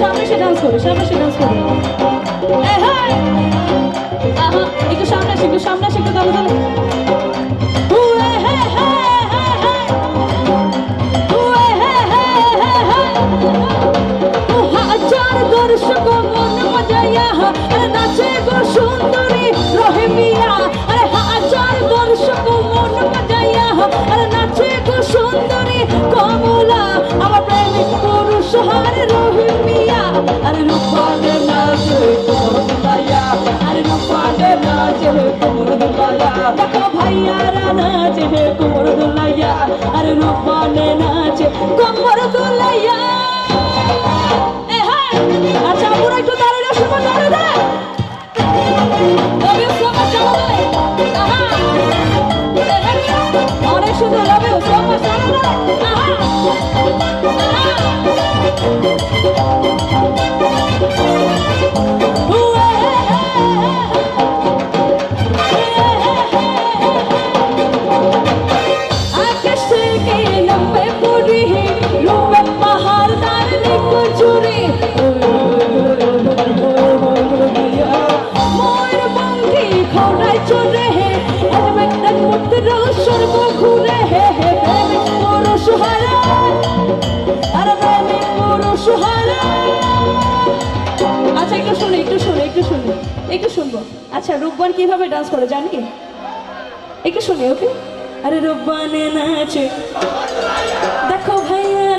সামনে সে ডান্স করে, সামনে সে ডান্স করে। একটু সামনে আসে, একটু সামনে আসে, একটু তালে তালে। হাজার দর্শক মন মজাইয়া নাচে গো সুন্দরী রহিমিয়া। আরে হাজার দর্শক মন মজাইয়া নাচে গো সুন্দরী কমলা। আমার প্রেমিক পুরুষ হারে রহিমিয়া। আরে রূপানে নাচে কোমর দুলাইয়া, আরে রূপানে নাচে কোমর দুলাইয়া। দেখো ভাইয়ারা নাচে কোমর দুলাইয়া, আরে রূপানে নাচে কোমর দুলাইয়া। আচ্ছা পুরো একটু দাঁড়িয়ে না, শুনো দাঁড়িয়ে দাঁড়া। অনেক সুন্দর, লাভ ইউ সো মাচ। আকাশ থেকে নামবে পড়ি রূপে পাহাড় দাঁড়িয়ে কচুরি। ময়ূরপঙ্খী খড়ায় চড়ে হেলমেটের মধ্যে স্বর্গ ঘুরে। প্রেমিক পুরুষ হারা, আরে প্রেমিক পুরুষ হারা। আচ্ছা একটু শুনে, একটু শুনে, একটু শুনে, একটু শুনবো। আচ্ছা রূপবান কিভাবে ডান্স করে জানি? একটু শুনি, ওকে? আরে রূপবানে নাচে